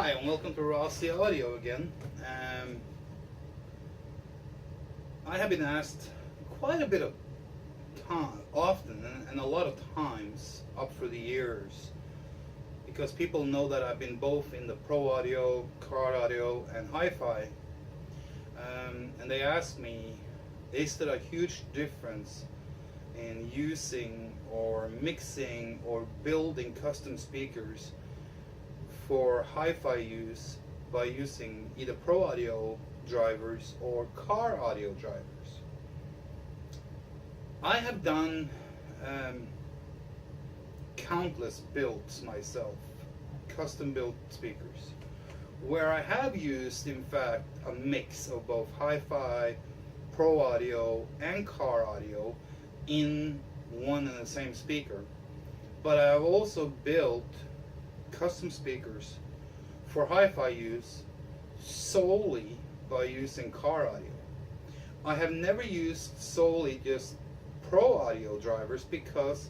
Hi, and welcome to Rossi Audio again. I have been asked quite a bit of time, often, and a lot of times up through the years, because people know that I've been both in the pro audio, car audio, and hi-fi. And they ask me, is there a huge difference in using or mixing or building custom speakers for hi-fi use by using either pro audio drivers or car audio drivers? I have done countless builds myself, custom built speakers, where I have used, in fact, a mix of both hi-fi, pro audio, and car audio in one and the same speaker. But I have also built custom speakers for hi-fi use solely by using car audio. I have never used solely just pro audio drivers because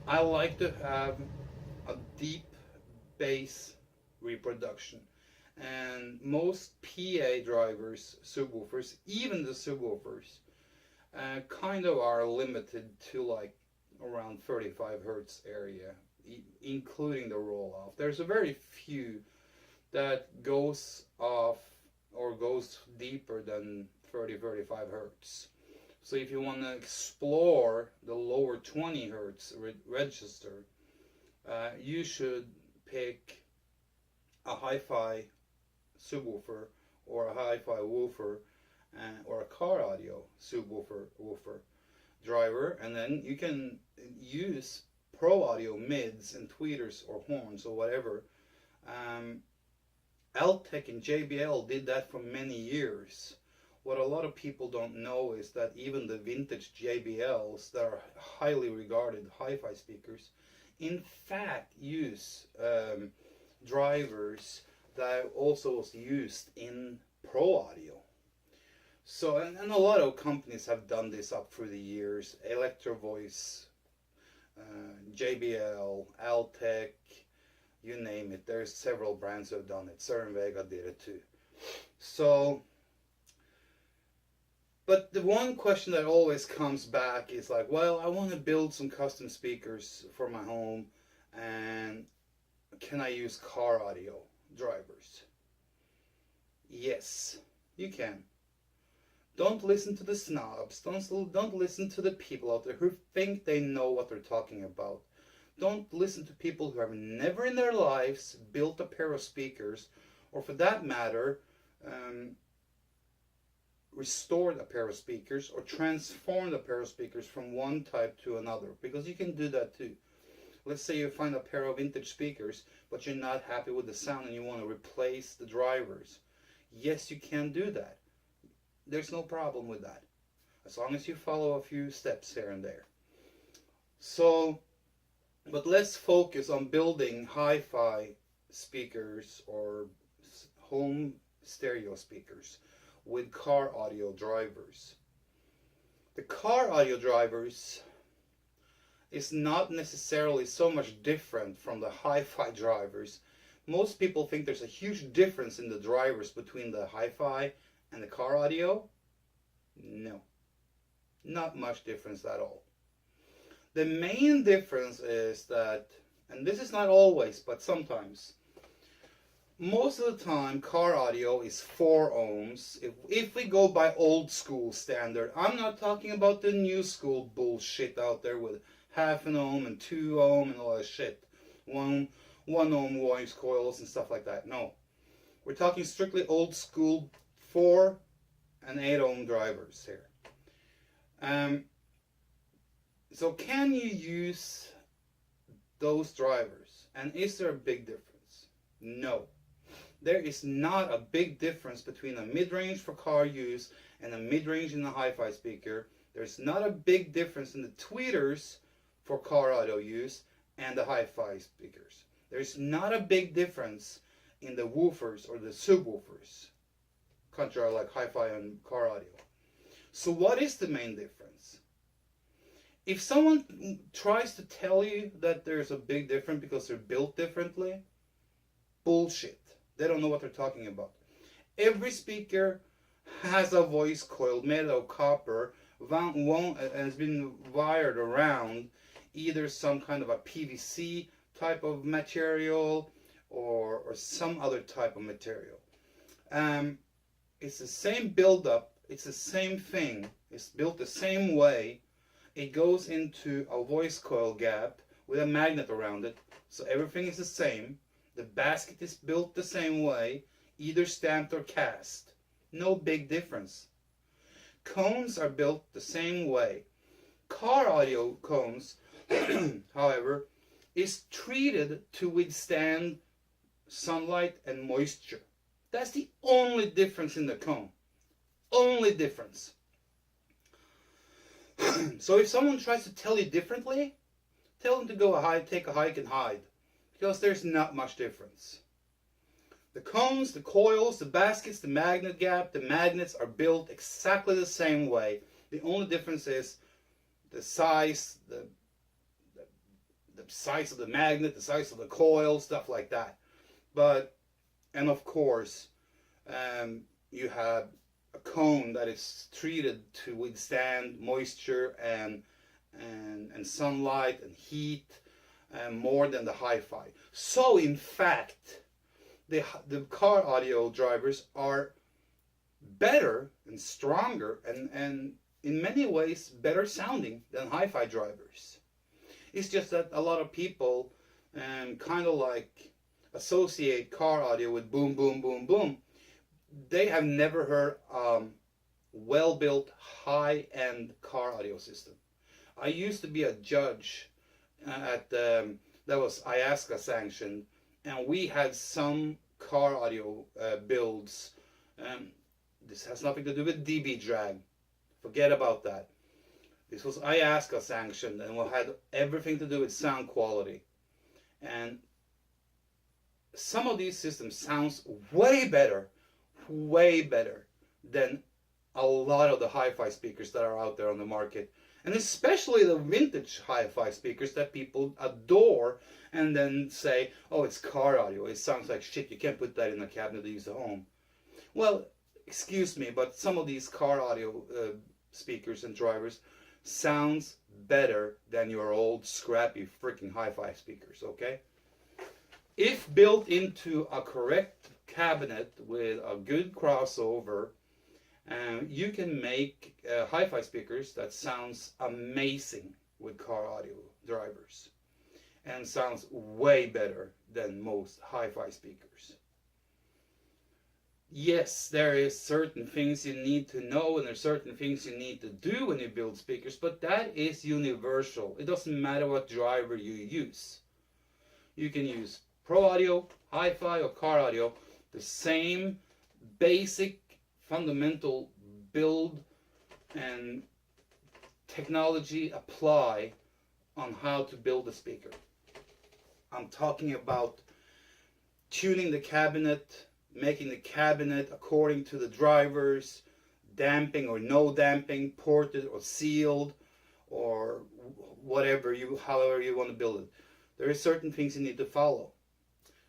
I like to have a deep bass reproduction, and most PA drivers, subwoofers, even the subwoofers, kind of are limited to like around 35 hertz area, including the roll off. There's a very few that goes off or goes deeper than 35 hertz. So if you want to explore the lower 20 hertz register, you should pick a hi-fi subwoofer or a hi-fi woofer or a car audio subwoofer woofer driver, and then you can use pro audio mids and tweeters or horns or whatever. Altec and JBL did that for many years. What a lot of people don't know is that even the vintage JBLs that are highly regarded hi-fi speakers, in fact, use drivers that also was used in pro audio. So, and a lot of companies have done this up through the years. Electro-voice, JBL, Altec, you name it. There's several brands who have done it. Vega did it too. So, but the one question that always comes back is like, well, I want to build some custom speakers for my home, and can I use car audio drivers? Yes, you can. Don't listen to the snobs. Don't listen to the people out there who think they know what they're talking about. Don't listen to people who have never in their lives built a pair of speakers, or for that matter, restored a pair of speakers or transformed a pair of speakers from one type to another, because you can do that too. Let's say you find a pair of vintage speakers, but you're not happy with the sound and you want to replace the drivers. Yes, you can do that. There's no problem with that, as long as you follow a few steps here and there. So, but let's focus on building hi-fi speakers or home stereo speakers with car audio drivers. The car audio drivers is not necessarily so much different from the hi-fi drivers. Most people think there's a huge difference in the drivers between the hi-fi and the car audio. No, not much difference at all. The main difference is that, and this is not always, but sometimes, most of the time car audio is 4 ohms. If we go by old school standard, I'm not talking about the new school bullshit out there with half an ohm and 2 ohm and all that shit. One ohm voice coils and stuff like that. No, we're talking strictly old school 4 and 8 ohm drivers here. So can you use those drivers? And is there a big difference? No. There is not a big difference between a mid-range for car use and a mid-range in a hi-fi speaker. There's not a big difference in the tweeters for car audio use and the hi-fi speakers. There's not a big difference in the woofers or the subwoofers, contrary like hi-fi and car audio. So what is the main difference? If someone tries to tell you that there's a big difference because they're built differently, bullshit. They don't know what they're talking about. Every speaker has a voice coil made of copper and has been wired around either some kind of a PVC type of material or some other type of material. It's the same buildup. It's the same thing. It's built the same way. It goes into a voice coil gap with a magnet around it. So everything is the same. The basket is built the same way, either stamped or cast. No big difference. Cones are built the same way. Car audio cones, however, is treated to withstand sunlight and moisture. That's the only difference in the cone. Only difference. So if someone tries to tell you differently, tell them to go take a hike and hide, because there's not much difference. The cones, the coils, the baskets, the magnet gap, the magnets are built exactly the same way. The only difference is the size, the size of the magnet, the size of the coil, stuff like that. And of course, you have a cone that is treated to withstand moisture and sunlight and heat more than the hi-fi. So in fact, the car audio drivers are better and stronger and in many ways better sounding than hi-fi drivers. It's just that a lot of people kind of like associate car audio with boom, boom, boom, boom. They have never heard well-built high-end car audio system. I used to be a judge at that was IASCA sanctioned, and we had some car audio builds. This has nothing to do with dB drag. Forget about that. This was IASCA sanctioned and had everything to do with sound quality. And some of these systems sounds way better than a lot of the hi-fi speakers that are out there on the market. And especially the vintage hi-fi speakers that people adore and then say, oh, it's car audio. It sounds like shit. You can't put that in a cabinet to use at home. Well, excuse me, but some of these car audio speakers and drivers sounds better than your old scrappy freaking hi-fi speakers, okay? If built into a correct cabinet with a good crossover, you can make hi-fi speakers that sounds amazing with car audio drivers and sounds way better than most hi-fi speakers. Yes, there is certain things you need to know and there's certain things you need to do when you build speakers, but that is universal. It doesn't matter what driver you use. You can use Pro Audio, hi-fi, or car audio. The same basic fundamental build and technology apply on how to build a speaker. I'm talking about tuning the cabinet, making the cabinet according to the drivers, damping or no damping, ported or sealed, or whatever however you want to build it. There are certain things you need to follow.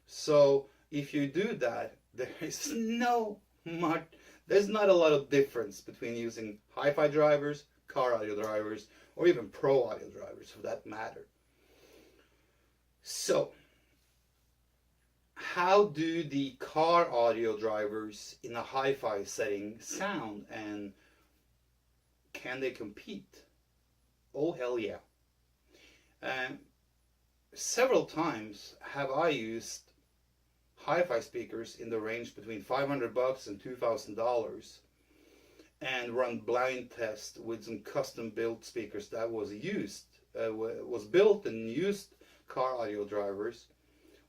So if you do that, there's not a lot of difference between using hi-fi drivers, car audio drivers, or even pro audio drivers for that matter. So, how do the car audio drivers in a hi-fi setting sound, and can they compete? Oh, hell yeah. Several times have I used hi-fi speakers in the range between $500 and $2,000 and run blind tests with some custom built speakers that was built and used car audio drivers,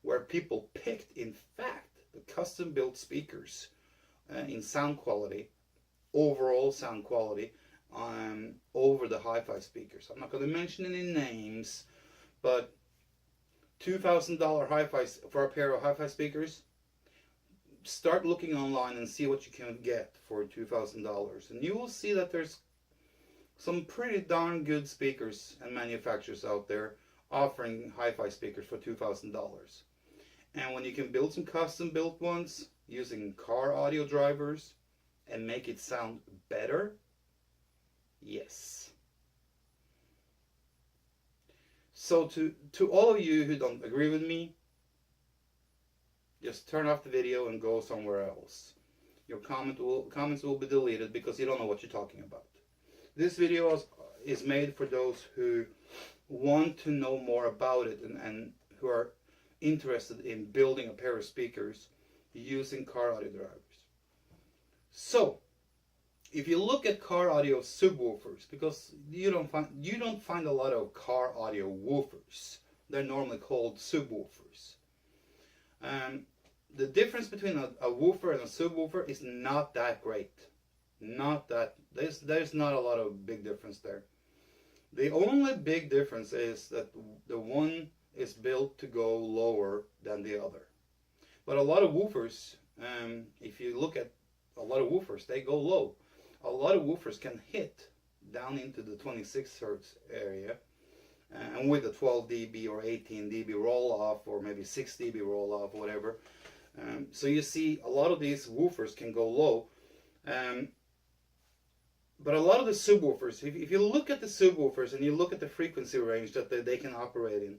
where people picked, in fact, the custom built speakers in sound quality, overall sound quality, over the hi-fi speakers. I'm not going to mention any names, but $2,000 hi-fi for a pair of hi-fi speakers. Start looking online and see what you can get for $2,000, and you will see that there's some pretty darn good speakers and manufacturers out there offering hi-fi speakers for $2,000. And when you can build some custom built ones using car audio drivers and make it sound better, yes. So to all of you who don't agree with me, just turn off the video and go somewhere else. Your comments will be deleted because you don't know what you're talking about. This video is made for those who want to know more about it and who are interested in building a pair of speakers using car audio drivers. So, if you look at car audio subwoofers, because you don't find a lot of car audio woofers. They're normally called subwoofers. The difference between a woofer and a subwoofer is not that great. There's not a lot of big difference there. The only big difference is that the one is built to go lower than the other. But a lot of woofers, if you look at a lot of woofers, they go low. A lot of woofers can hit down into the 26 hertz area, and with a 12 dB or 18 dB roll off, or maybe 6 dB roll off, whatever. So you see a lot of these woofers can go low. But a lot of the subwoofers, if you look at the subwoofers and you look at the frequency range that they can operate in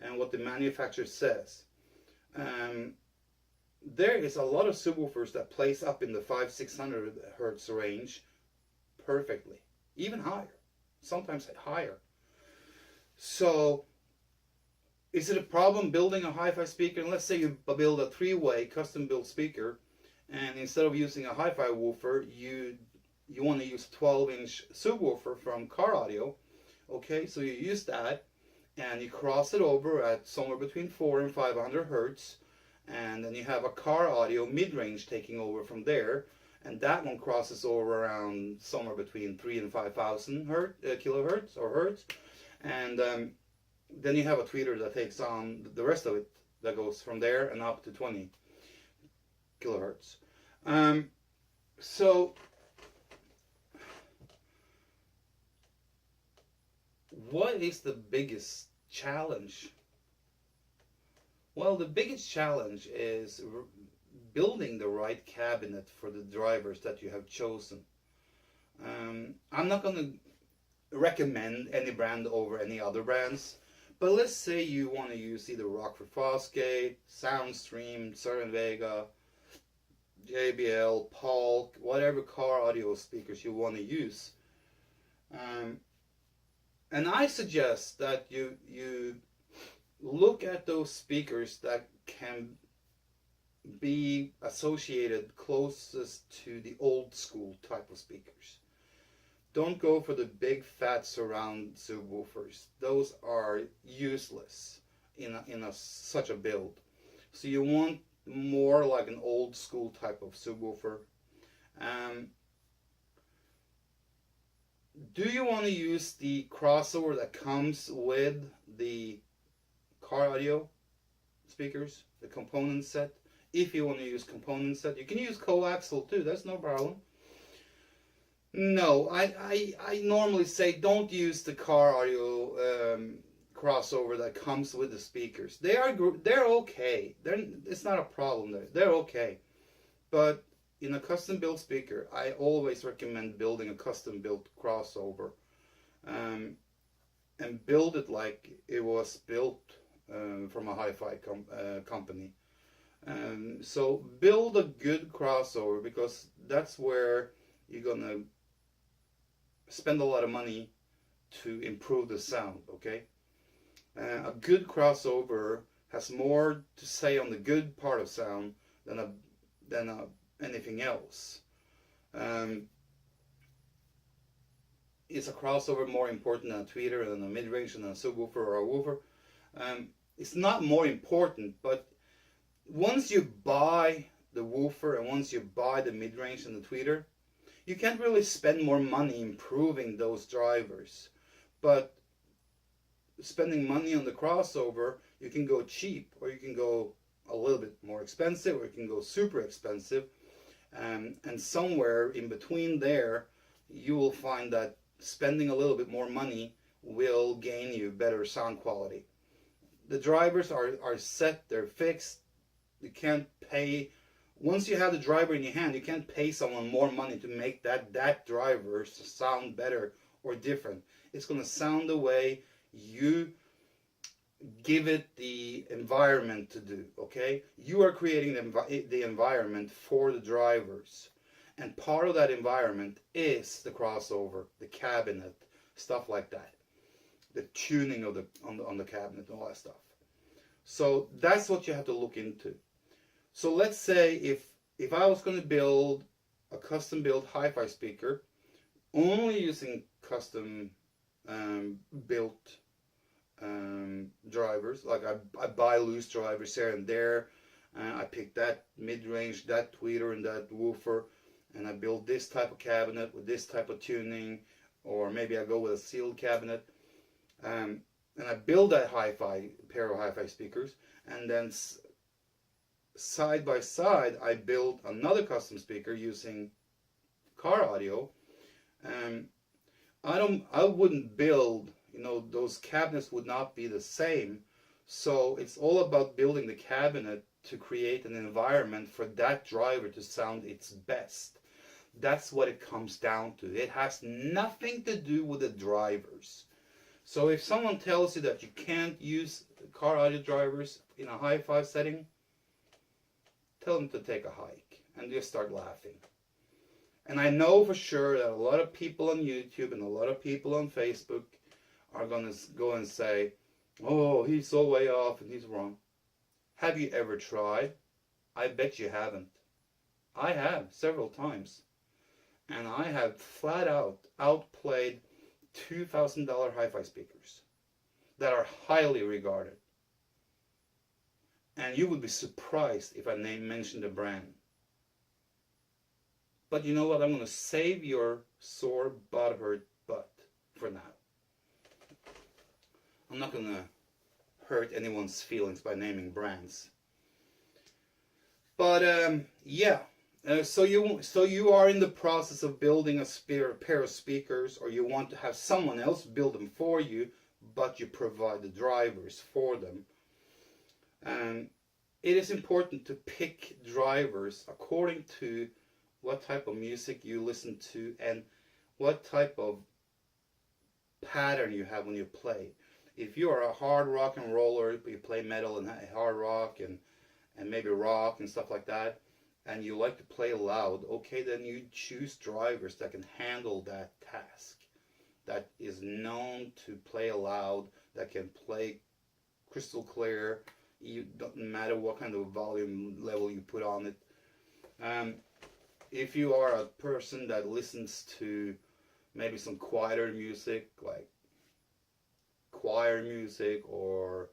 and what the manufacturer says, there is a lot of subwoofers that place up in the 500-600 hertz range perfectly, even higher, sometimes higher. So is it a problem building a hi-fi speaker? And let's say you build a 3-way custom built speaker, and instead of using a hi-fi woofer, you want to use 12-inch subwoofer from car audio. Okay, so you use that and you cross it over at somewhere between 400 and 500 hertz, and then you have a car audio mid-range taking over from there, and that one crosses over around somewhere between 3,000 and 5,000 kilohertz or hertz, and then you have a tweeter that takes on the rest of it, that goes from there and up to 20 kilohertz. So what is the biggest challenge? Well, the biggest challenge is building the right cabinet for the drivers that you have chosen. I'm not going to recommend any brand over any other brands, but let's say you want to use either Rockford Fosgate, Soundstream, Certain Vega, JBL, Polk, whatever car audio speakers you want to use. And I suggest that you look at those speakers that can be associated closest to the old school type of speakers. Don't go for the big fat surround subwoofers. Those are useless in such a build. So you want more like an old school type of subwoofer. Do you want to use the crossover that comes with the car audio speakers, the component set? If you want to use component set, you can use coaxial too, that's no problem. No, I normally say don't use the car audio crossover that comes with the speakers. They're okay. It's not a problem there. They're okay. But in a custom built speaker, I always recommend building a custom built crossover, and build it like it was built from a hi-fi company. So build a good crossover, because that's where you're gonna spend a lot of money to improve the sound. Okay, a good crossover has more to say on the good part of sound than anything else. Is a crossover more important than a tweeter, than a mid-range, than a subwoofer or a woofer? It's not more important, but once you buy the woofer and once you buy the mid-range and the tweeter, you can't really spend more money improving those drivers. But spending money on the crossover, you can go cheap, or you can go a little bit more expensive, or you can go super expensive. And somewhere in between there, you will find that spending a little bit more money will gain you better sound quality. The drivers are set, they're fixed, You can't pay, once you have the driver in your hand, you can't pay someone more money to make that driver sound better or different. It's going to sound the way you give it the environment to do, okay? You are creating the environment for the drivers. And part of that environment is the crossover, the cabinet, stuff like that. The tuning of on the cabinet and all that stuff. So that's what you have to look into. So let's say if I was going to build a custom built hi-fi speaker, only using custom built drivers, like I buy loose drivers here and there, I pick that mid-range, that tweeter and that woofer, and I build this type of cabinet with this type of tuning, or maybe I go with a sealed cabinet, and I build that hi-fi pair of hi-fi speakers, and then side by side I build another custom speaker using car audio. I wouldn't build, those cabinets would not be the same. So it's all about building the cabinet to create an environment for that driver to sound its best. That's what it comes down to. It has nothing to do with the drivers. So if someone tells you that you can't use car audio drivers in a hi-fi setting, tell them to take a hike and just start laughing. And I know for sure that a lot of people on YouTube and a lot of people on Facebook are going to go and say, oh, he's so way off and he's wrong. Have you ever tried? I bet you haven't. I have several times. And I have flat out outplayed $2,000 hi-fi speakers that are highly regarded. And you would be surprised if I mentioned the brand. But you know what? I'm going to save your sore, butthurt butt for now. I'm not going to hurt anyone's feelings by naming brands. But yeah. So you are in the process of building a pair of speakers, or you want to have someone else build them for you, but you provide the drivers for them. And it is important to pick drivers according to what type of music you listen to and what type of pattern you have when you play. If you are a hard rock and roller, you play metal and hard rock and maybe rock and stuff like that, and you like to play loud, okay, then you choose drivers that can handle that task, that is known to play loud, that can play crystal clear. It doesn't matter what kind of volume level you put on it. If you are a person that listens to maybe some quieter music, like choir music or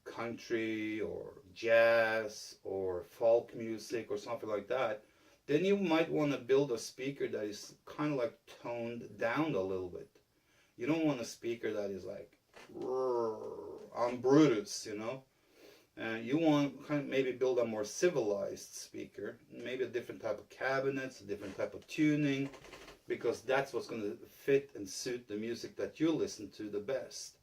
country or jazz or folk music or something like that, then you might want to build a speaker that is kind of like toned down a little bit. You don't want a speaker that is like on Brutus, you want kind of maybe build a more civilized speaker, maybe a different type of cabinets, a different type of tuning, because that's what's going to fit and suit the music that you listen to the best.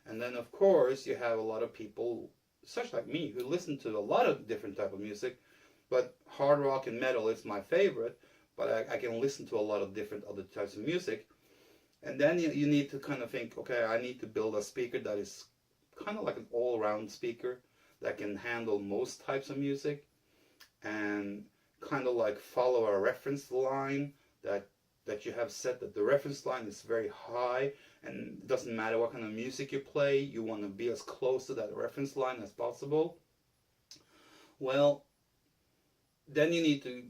And then of course you have a lot of people, such like me, who listen to a lot of different type of music, but hard rock and metal is my favorite, but I can listen to a lot of different other types of music. And then you need to kind of think, okay, I need to build a speaker that is kind of like an all-round speaker that can handle most types of music and kind of like follow a reference line that you have set, that the reference line is very high, and it doesn't matter what kind of music you play, you want to be as close to that reference line as possible. Well, then you need to,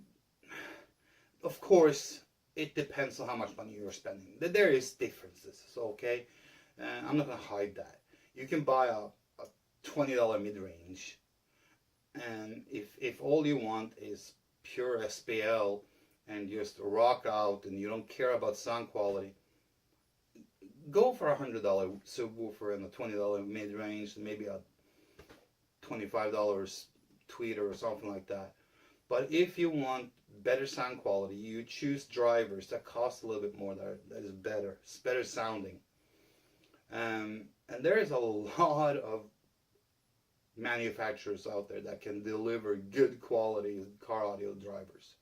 of course, it depends on how much money you're spending. There is differences, so okay, I'm not going to hide that. You can buy a $20 mid-range, and if all you want is pure SPL and just rock out and you don't care about sound quality, go for a $100 subwoofer and a $20 mid-range and maybe a $25 tweeter or something like that. But if you want better sound quality, you choose drivers that cost a little bit more, that is better. It's better sounding. And there is a lot of manufacturers out there that can deliver good quality car audio drivers.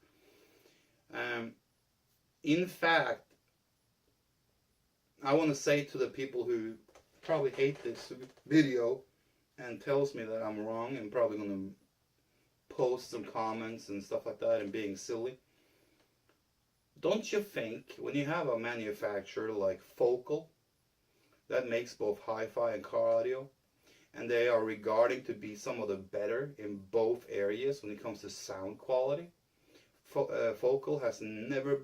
In fact, I want to say to the people who probably hate this video and tells me that I'm wrong and probably going to post some comments and stuff like that and being silly. Don't you think when you have a manufacturer like Focal that makes both hi-fi and car audio, and they are regarding to be some of the better in both areas when it comes to sound quality, Focal has never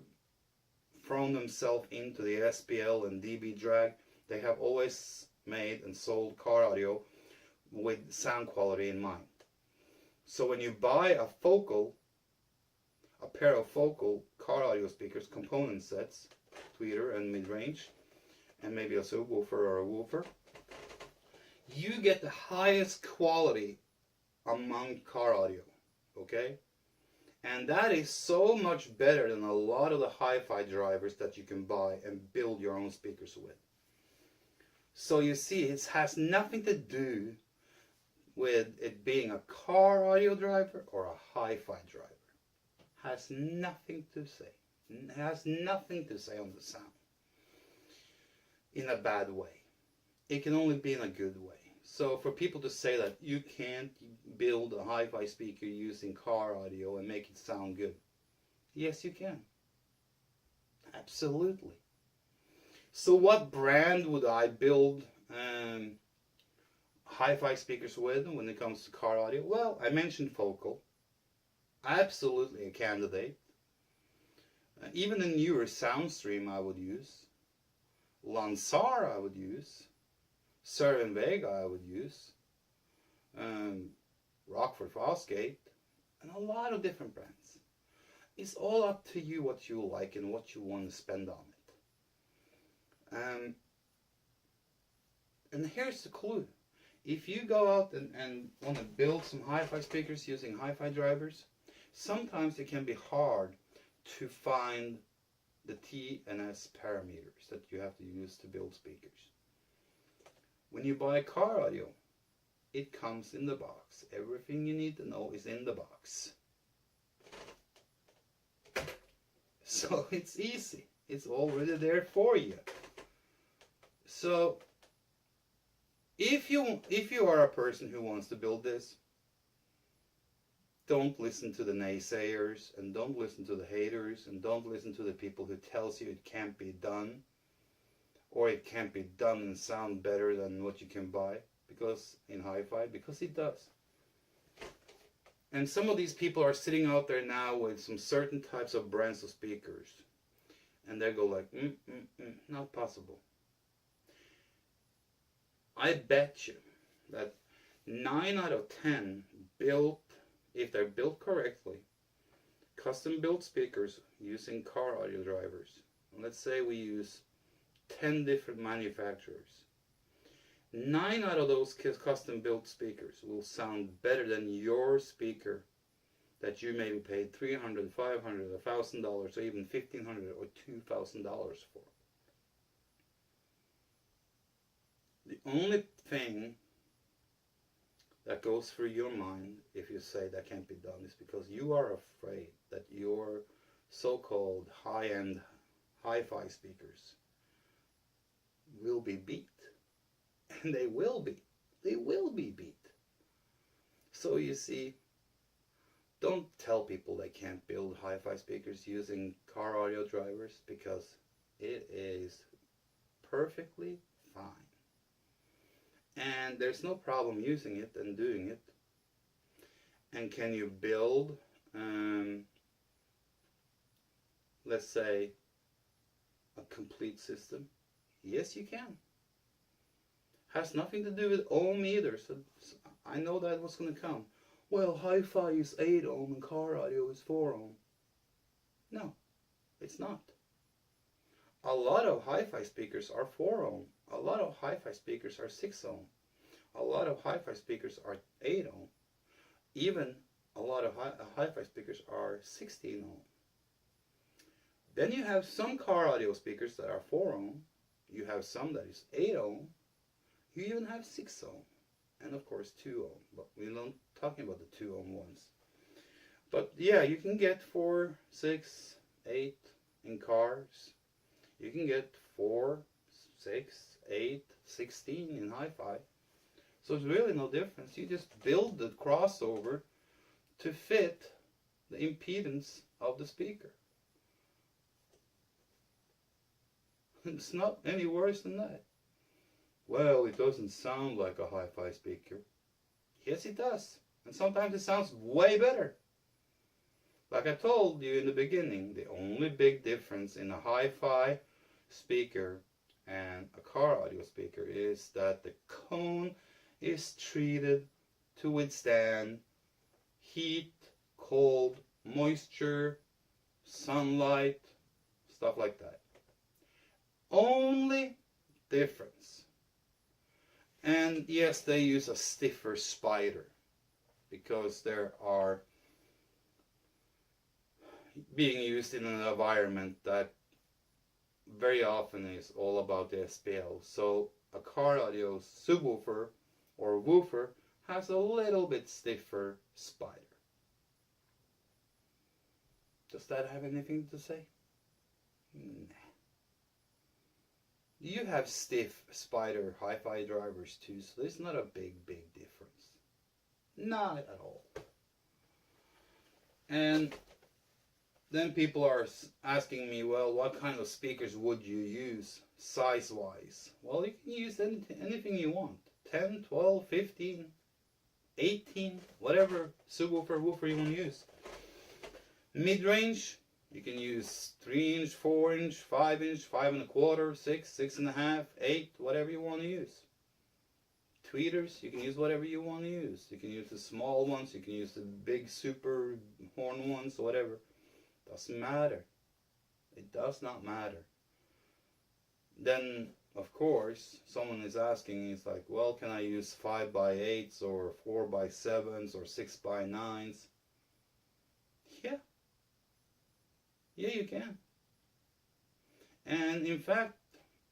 thrown themselves into the SPL and dB drag. They have always made and sold car audio with sound quality in mind. So when you buy a pair of Focal car audio speakers, component sets, tweeter and mid-range, and maybe a subwoofer or a woofer, you get the highest quality among car audio, okay? And that is so much better than a lot of the hi-fi drivers that you can buy and build your own speakers with. So you see, it has nothing to do with it being a car audio driver or a hi-fi driver. Has nothing to say. It has nothing to say on the sound in a bad way. It can only be in a good way. So for people to say that you can't build a hi-fi speaker using car audio and make it sound good, yes you can. Absolutely. So what brand would I build hi-fi speakers with when it comes to car audio? Well, I mentioned Focal. Absolutely a candidate. Even a newer Soundstream I would use. Lansar I would use. Cervin Vega I would use. Rockford Fosgate. And a lot of different brands. It's all up to you what you like and what you want to spend on it. And here's the clue. If you go out and want to build some hi-fi speakers using hi-fi drivers, sometimes it can be hard to find the T and S parameters that you have to use to build speakers. When you buy car audio, it comes in the box. Everything you need to know is in the box. So it's easy. It's already there for you. So if you are a person who wants to build this, don't listen to the naysayers and don't listen to the haters and don't listen to the people who tells you it can't be done or it can't be done and sound better than what you can buy because in hi-fi, because it does. And some of these people are sitting out there now with some certain types of brands of speakers and they go like, not possible. I bet you that 9 out of 10 built, if they're built correctly, custom built speakers using car audio drivers. Let's say we use 10 different manufacturers. 9 out of those custom built speakers will sound better than your speaker that you maybe paid $300, $500, $1,000 or even $1,500 or $2,000 for. The only thing that goes through your mind if you say that can't be done is because you are afraid that your so-called high-end hi-fi speakers will be beat. And they will be. They will be beat. So you see, don't tell people they can't build hi-fi speakers using car audio drivers because it is perfectly fine. And there's no problem using it and doing it. And can you build, let's say, a complete system? Yes, you can. Has nothing to do with ohm either. So I know that what's going to come. Well, hi-fi is 8 ohm and car audio is 4 ohm. No, it's not. A lot of hi-fi speakers are 4 ohm. A lot of hi-fi speakers are 6 ohm. A lot of hi-fi speakers are 8 ohm. Even a lot of hi-fi speakers are 16 ohm. Then you have some car audio speakers that are 4 ohm. You have some that is 8 ohm. You even have 6 ohm. and of course 2 ohm, but we're not talking about the 2 ohm ones. But yeah, you can get 4, 6, 8 in cars. You can get 4, 6, 8, 16 in hi-fi. So it's really no difference. You just build the crossover to fit the impedance of the speaker. It's not any worse than that. Well, it doesn't sound like a hi-fi speaker. Yes, it does. And sometimes it sounds way better. Like I told you in the beginning, the only big difference in a hi-fi speaker and a car audio speaker is that the cone is treated to withstand heat, cold, moisture, sunlight, stuff like that. Only difference. And yes, they use a stiffer spider because there are being used in an environment that very often is all about the SPL. So a car audio subwoofer or woofer has a little bit stiffer spider. Does that have anything to say? Nah. You have stiff spider hi-fi drivers too, so there's not a big difference. Not at all. And then people are asking me, well, what kind of speakers would you use size-wise? Well, you can use anything you want. 10, 12, 15, 18, whatever subwoofer, woofer you want to use. Mid-range, you can use 3-inch, 4-inch, 5-inch, 5 1/4, 6, 6.5, 8, whatever you want to use. Tweeters, you can use whatever you want to use. You can use the small ones, you can use the big super horn ones, whatever. Doesn't matter. It does not matter. Then, of course, someone is asking, it's like, well, can I use 5x8s or 4x7s or 6x9s? Yeah. Yeah, you can. And in fact,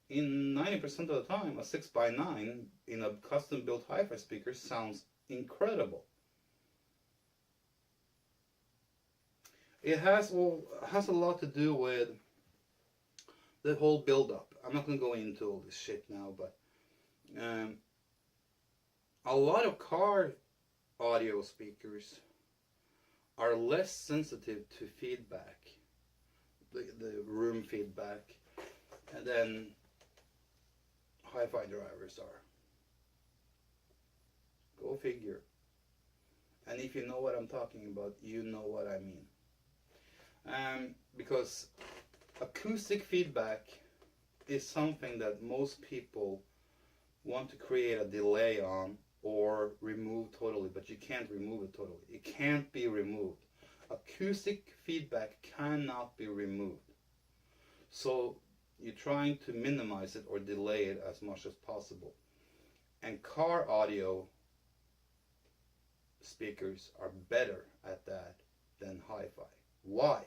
in 90% of the time, a 6x9 in a custom-built hi-fi speaker sounds incredible. It has a lot to do with the whole build-up. I'm not going to go into all this shit now, but a lot of car audio speakers are less sensitive to feedback, the room feedback, and then hi-fi drivers are. Go figure. And if you know what I'm talking about, you know what I mean. Because acoustic feedback is something that most people want to create a delay on or remove totally, but you can't remove it totally. It can't be removed. Acoustic feedback cannot be removed. So you're trying to minimize it or delay it as much as possible. And car audio speakers are better at that than hi-fi. Why?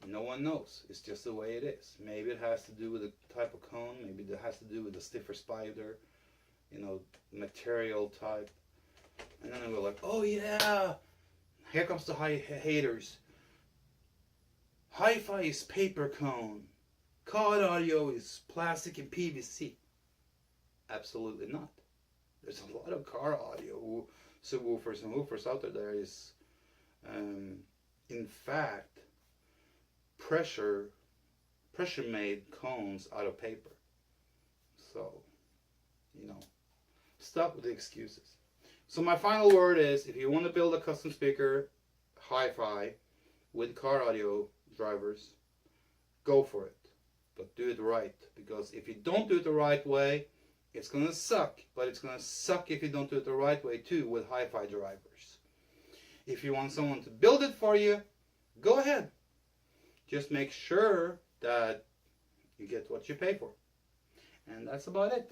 No one knows. It's just the way it is. Maybe it has to do with the type of cone. Maybe it has to do with the stiffer spider, material type. And then we're like, oh yeah, here comes the haters. Hi-fi is paper cone. Car audio is plastic and PVC. Absolutely not. There's a lot of car audio subwoofers and woofers out there is, in fact, pressure made cones out of paper. So, stop with the excuses. So my final word is, if you want to build a custom speaker, hi-fi, with car audio drivers, go for it. But do it right. Because if you don't do it the right way, it's going to suck. But it's going to suck if you don't do it the right way too with hi-fi drivers. If you want someone to build it for you, go ahead. Just make sure that you get what you pay for. And that's about it.